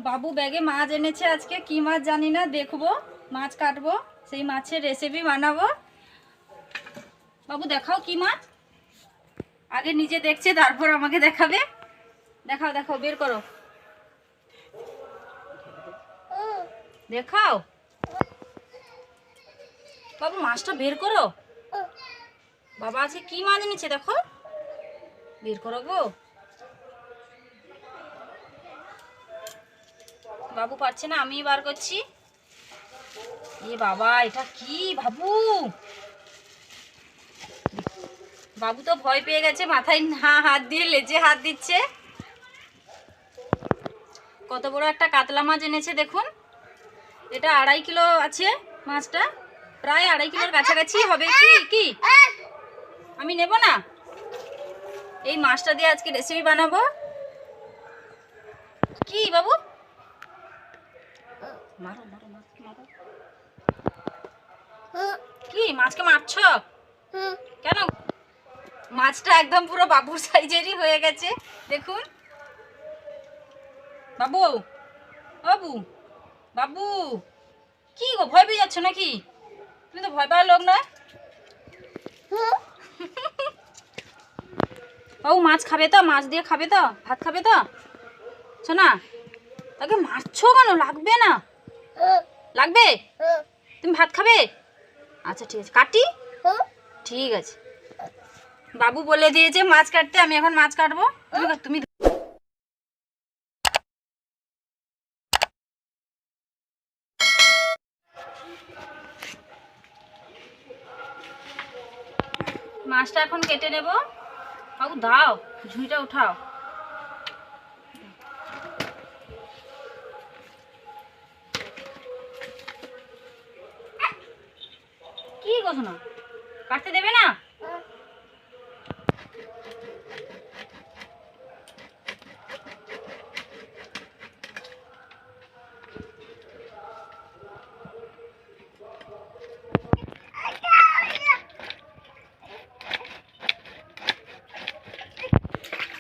বাবু ব্যাগে মাছ এনেছে আজকে, কি মাছ জানি না, দেখবো মাছ কাটবো, সেই মাছের রেসিপি বানাবো। বাবু দেখাও কি মাছ, আগে নিজে দেখছে তারপর আমাকে দেখাবে। দেখাও দেখাও, বের করো, দেখাও বাবু, মাছটা বের করো। বাবা আছে কি মাছ এনেছে দেখো, বের করো গো। বাবু পারছে না, আমি বার করছি। এ বাবা, এটা কি বাবু? বাবু তো ভয় পেয়ে গেছে, মাথায় না হাত দিয়ে লেজে হাত দিচ্ছে। কত বড় একটা কাতলা মাছ এনেছে দেখুন, এটা 2.5 কিলো আছে মাছটা, প্রায় 2.5 কিলোর কাছাকাছি হবে। কি কি আমি নেব না, এই মাছটা দিয়ে আজকে রেসিপি বানাবো। কি বাবু, মারো মারো মাছকে মারো। কি মাছকে মারছ কেন? মাছটা একদম পুরো বাবুর সাইজেরই হয়ে গেছে দেখুন। বাবু, বাবু, বাবু, কি গো, ভয় পেয়ে যাচ্ছ নাকি? তুমি তো ভয় পাওয়ার লোক নয়। বাবু মাছ খাবে তো, মাছ দিয়ে খাবে তো, ভাত খাবে তো শোনা? তাকে মারছো কেন? লাগবে না, লাগবে? তুমি ভাত খাবে? আচ্ছা ঠিক আছে, কাটি। ঠিক আছে, বাবু বলে দিয়েছে মাছ কাটতে, আমি এখন মাছ কাটবো। তুমি মাছটা এখন কেটে নেব। বাবু দাও, ঝুঁইটা উঠাও। কি গো শোনা, কাটতে দেবে না?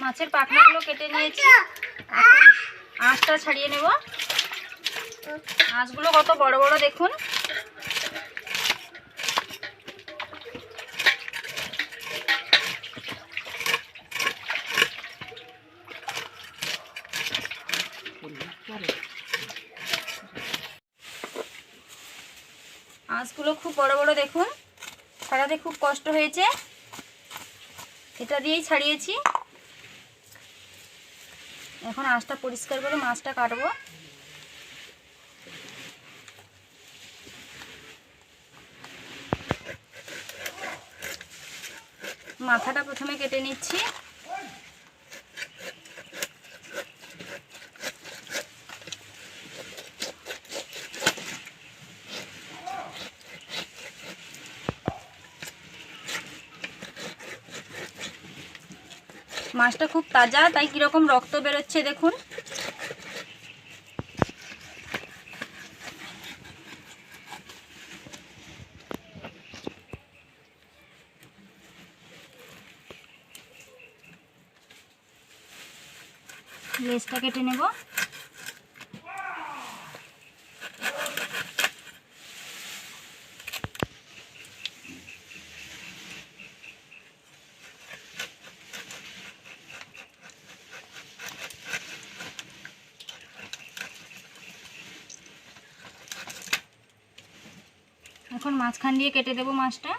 মাছের পাখনাগুলো কেটে নিয়েছি, আঁশটা ছাড়িয়ে নেব। আঁশগুলো কত বড় বড় দেখুন। আঁশগুলো খুব বড় বড় দেখুন, ছাড়াতে খুব কষ্ট হয়েছে, এটা দিয়েই ছাড়িয়েছি। এখন আঁশটা পরিষ্কার করে মাছটা কাটবো। মাথাটা প্রথমে কেটে নিচ্ছি। মাছটা খুব তাজা, তাই কিরকম রক্ত বেরোচ্ছে দেখুন। লেজটা কেটে নেব। এখন মাঝখান দিয়ে কেটে দেব মাছটা।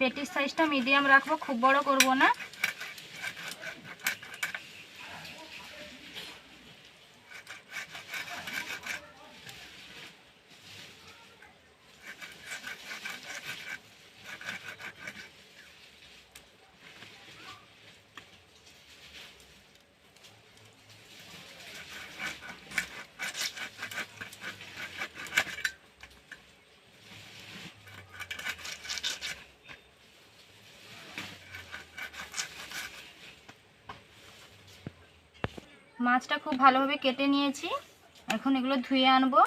পেটির সাইজটা মিডিয়াম রাখবো, খুব বড় করব না। মাছটা খুব ভালোভাবে কেটে নিয়েছি, এখন এগুলো ধুয়ে আনবো।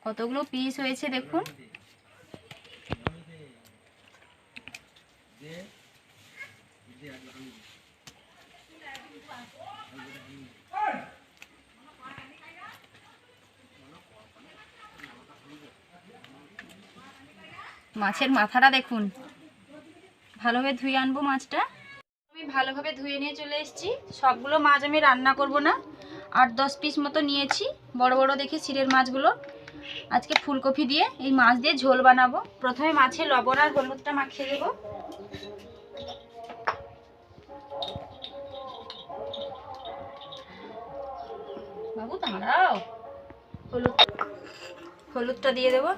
কতগুলো পিস হয়েছে দেখুন। মাছের মাথাটা দেখুন, ভালোভাবে ধুয়ে আনবো মাছটা। আমি ভালোভাবে ধুয়ে নিয়ে চলে এসেছি। সবগুলো মাছ আমি রান্না করব না, 8-10 পিস মতো নিয়েছি, বড় বড় দেখে সিরের মাছগুলো। আজকে ফুলকপি দিয়ে এই মাছ দিয়ে ঝোল বানাবো। প্রথমে মাছে লবণ আর হলুদটা মাখিয়ে দেবো। বাবু দাঁড়াও, হলুদটা দিয়ে দেবো।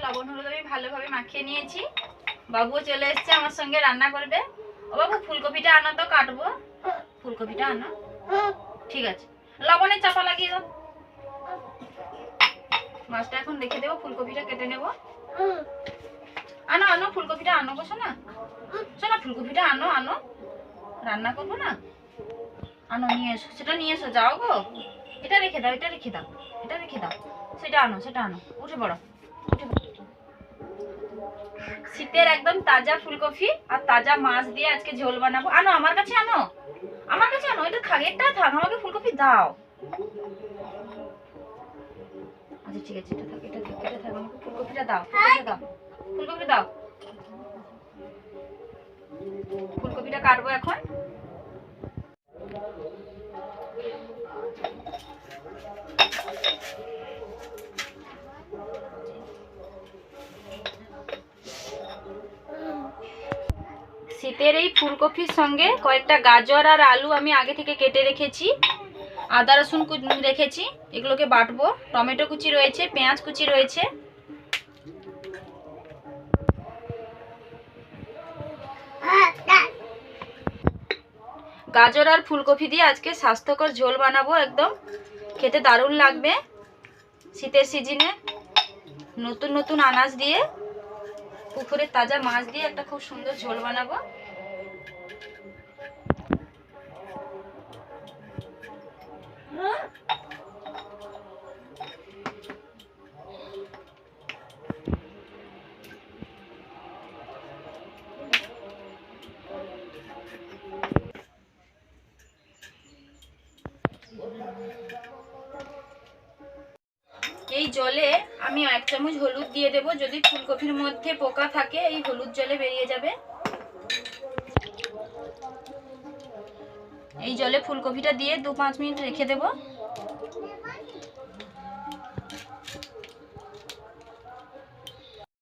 লবণ হলুদ আমি ভালোভাবে মাখিয়ে নিয়েছি। বাবুও চলে এসছে আমার সঙ্গে রান্না করবে। ও বাবু ফুলকপিটা আনো তো, কাটবো। ফুলকপিটা আনো, ঠিক আছে। লবণের চাপা লাগিয়ে দাও। মাছটা এখন রেখে দেবো, ফুলকপিটা কেটে নেবো। আনো আনো ফুলকপিটা আনো গো সোনা, সোনা ফুলকপিটা আনো আনো, রান্না করবো না। আনো নিয়ে এসো, সেটা নিয়ে এসো, যাও গো। এটা রেখে দাও, এটা রেখে দাও, এটা রেখে দাও, সেটা আনো, সেটা আনো। উঠে পড়ো, উঠে পড়ো। শীতের একদম তাজা ফুলকপি আর তাজা মাছ দিয়ে আজকে ঝোল বানাবো। আনো আমার কাছে, আনো আমার কাছে, আনো। এটা থাক, এটা থাক, আমাকে ফুলকপি দাও। আচ্ছা ঠিক আছে, এটা থাক, এটা থাক, এটা থাক, আমাকে ফুলকপিটা দাও, ফুলকপিটা দাও, ফুলকপিটা দাও। ফুলকপিটা কাটবো এখন। শীতের এই ফুলকপির সঙ্গে কয়েকটা গাজর আর আলু আমি আগে থেকে কেটে রেখেছি, আদা রসুন রেখেছি, এগুলোকে বাটবো। টমেটো কুচি রয়েছে, পেঁয়াজ কুচি রয়েছে। গাজর আর ফুলকপি দিয়ে আজকে স্বাস্থ্যকর ঝোল বানাবো, একদম খেতে দারুণ লাগবে। শীতের সিজনে নতুন নতুন আনাজ দিয়ে, পুকুরের তাজা মাছ দিয়ে একটা খুব সুন্দর ঝোল বানাবো। এই জলে আমি 1 চামচ হলুদ দিয়ে দেব। যদি ফুলকপির মধ্যে পোকা থাকে এই হলুদ জলে বেরিয়ে যাবে। এই জলে ফুলকপিটা দিয়ে 2-5 মিনিট রেখে দেব।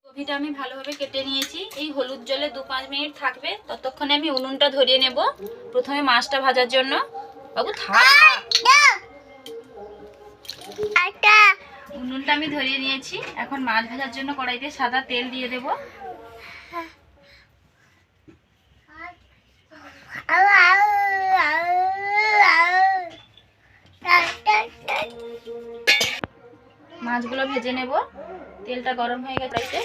ফুলকপিটা আমি ভালোভাবে কেটে নিয়েছি। এই হলুদ জলে 2-5 মিনিট থাকবে, ততক্ষণে আমি উনুনটা ধরিয়ে নেব। প্রথমে মাছটা ভাজার জন্য। বাবু থাক, উনুনটা আমি ধরিয়ে নিয়েছি। এখন মাছ ভাজার জন্য কড়াইতে সাদা তেল দিয়ে দেব। মাছগুলো ভেজে নেব। তেলটা গরম হয়ে গেছে।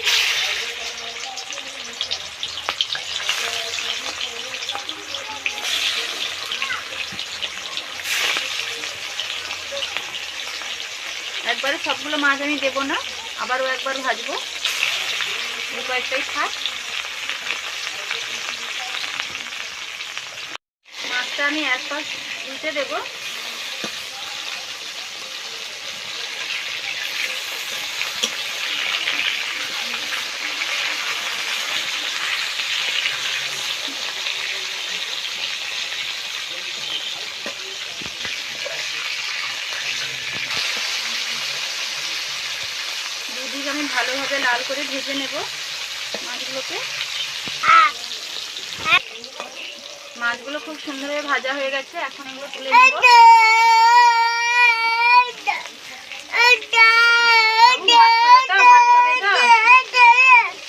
একবারে সবগুলো মাছ আমি দেবো না, আবারও একবার ভাজবো। এই কয়েকটাই থাক। মাছটা আমি এক পাশ উল্টে দেবো। দুদিক আমি ভালোভাবে লাল করে ভেজে নেব মাছগুলোকে। মাছগুলো খুব সুন্দরভাবে ভাজা হয়ে গেছে, এখন এগুলো তুলে নেব।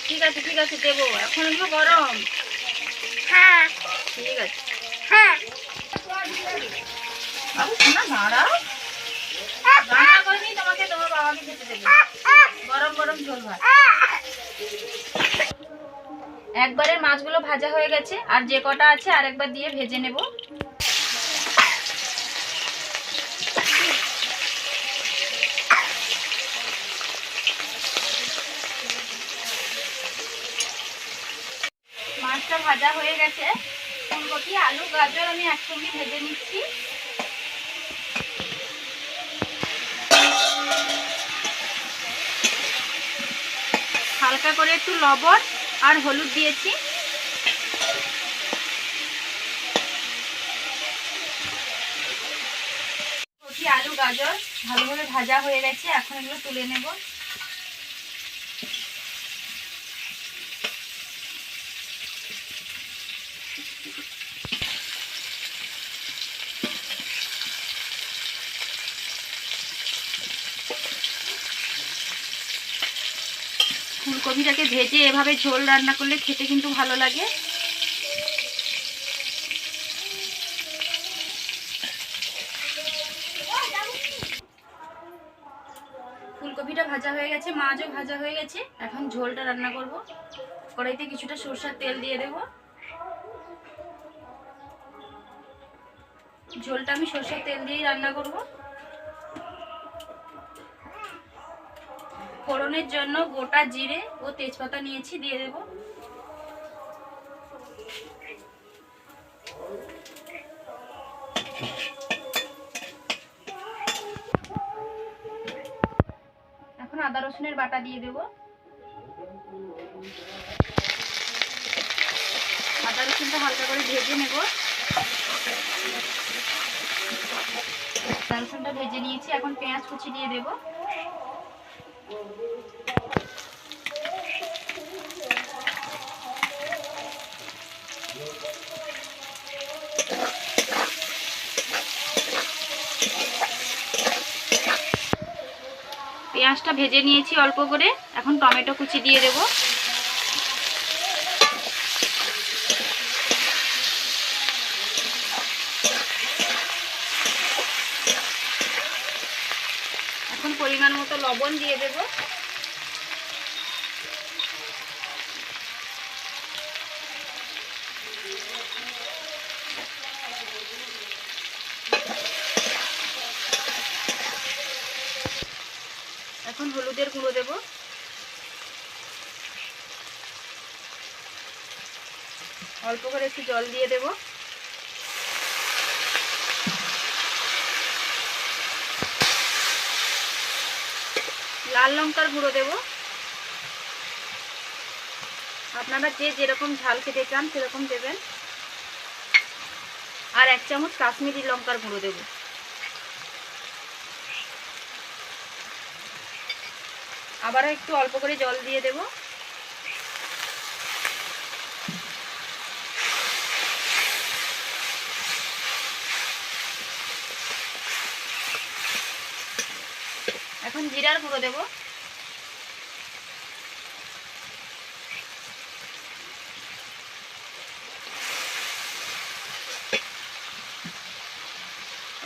ঠিক আছে ঠিক আছে দেবো, এখন এগুলো গরম। ঠিক আছে বাবু শোনা দাঁড়াও, রান্না করিনি তোমাকে, তোমার বাবাকে খেতে দেবে। গরম গরম ঝোল ভাত। একবারে মাছগুলো ভাজা হয়ে গেছে, আর যে কটা আছে আরেকবার দিয়ে ভেজে নেব। মাছটা ভাজা হয়ে গেছে, ফুলকপি আলু গাজর আমি একসঙ্গে ভেজে নিচ্ছি। হালকা করে একটু লবণ আর হলুদ দিয়েছি। ফুলকপি আলু গাজর ভালোভাবে ভাজা হয়ে গেছে, এখন এগুলো তুলে নেব। ফুলকপিটাকে ভেজে এভাবে ঝোল রান্না করলে খেতে কিন্তু ভালো লাগে। ফুলকপিটা ভাজা হয়ে গেছে, মাছও ভাজা হয়ে গেছে, এখন ঝোলটা রান্না করব। কড়াইতে কিছুটা সরষের তেল দিয়ে দেব। ঝোলটা আমি সরষের তেল দিয়েই রান্না করব। ফোড়নের জন্য গোটা জিরে ও তেজপাতা নিয়েছি, দিয়ে দেব। এখন আদা রসুনের বাটা দিয়ে দেব। আদা রসুনটা হালকা করে ভেজে নেব। আদা রসুনটা ভেজে নিয়েছি, এখন পেঁয়াজ কুচি দিয়ে দেব। পেঁয়াজটা ভেজে নিয়েছি অল্প করে, এখন টমেটো কুচি দিয়ে দেব। এখন পরিমাণ মতো লবণ দিয়ে দেব। এখন হলুদের গুঁড়ো দেব। অল্প করে একটু জল দিয়ে দেব। লাল লঙ্কার গুঁড়ো দেব। আপনারা যে যেরকম ঝাল খেতে চান সেরকম দেবেন। আর 1 চামচ কাশ্মীরি লঙ্কার গুঁড়ো দেব। আবারও একটু অল্প করে জল দিয়ে দেব। এখন জিরার গুঁড়ো দেব।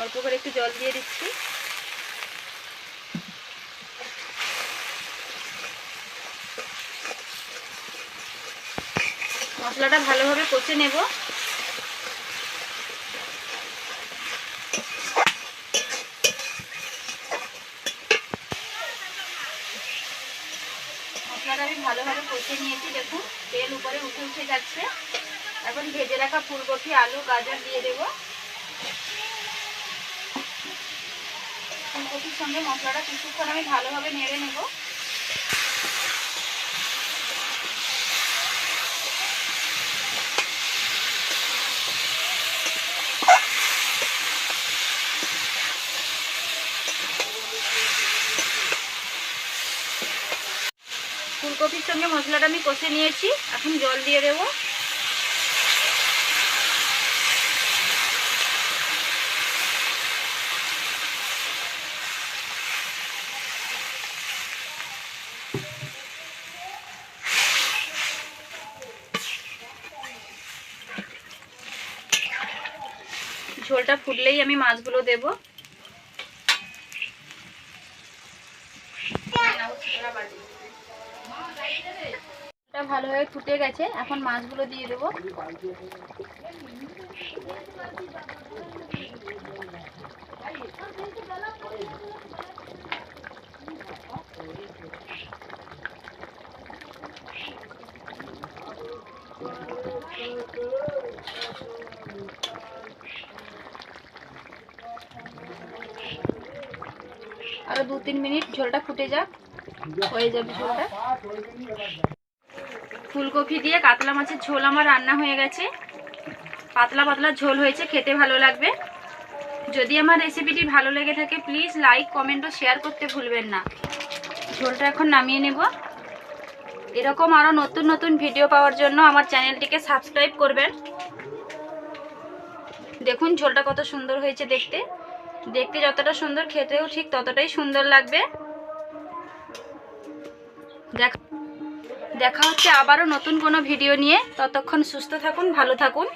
অল্প করে একটু জল দিয়ে দিচ্ছি। মশলাটা ভালোভাবে কষে নেব। মশলাটা আমি ভালোভাবে কষে নিয়েছি, দেখুন তেল উপরে উঠে উঠে যাচ্ছে। এখন ভেজে রাখা ফুলকপি আলু গাজর দিয়ে দেব। ফুলকপির সঙ্গে মশলাটা কিছুক্ষণ আমি ভালোভাবে নেড়ে নেব। ফুলকপির সঙ্গে মশলাটা আমি কষে নিয়েছি, এখন জল দিয়ে দেবো। ঝোলটা ফুটলেই আমি মাছগুলো দেব। ভালোভাবে ফুটে গেছে, এখন মাছগুলো দিয়ে দেবো। আরো 2-3 মিনিট ঝোলটা ফুটে যাক, হয়ে যাবে ঝোলটা। ফুলকপি দিয়ে কাতলা মাছের ঝোল আমার রান্না হয়ে গেছে। পাতলা পাতলা ঝোল হয়েছে, খেতে ভালো লাগবে। যদি আমার রেসিপিটি ভালো লেগে থাকে প্লিজ লাইক, কমেন্ট ও শেয়ার করতে ভুলবেন না। ঝোলটা এখন নামিয়ে নেব। এরকম আরও নতুন নতুন ভিডিও পাওয়ার জন্য আমার চ্যানেলটিকে সাবস্ক্রাইব করবেন। দেখুন ঝোলটা কত সুন্দর হয়েছে দেখতে। দেখতে যতটা সুন্দর, খেতেও ঠিক ততটাই সুন্দর লাগবে। দেখা হচ্ছে আবারও নতুন কোনো ভিডিও নিয়ে। ততক্ষণ সুস্থ থাকুন, ভালো থাকুন।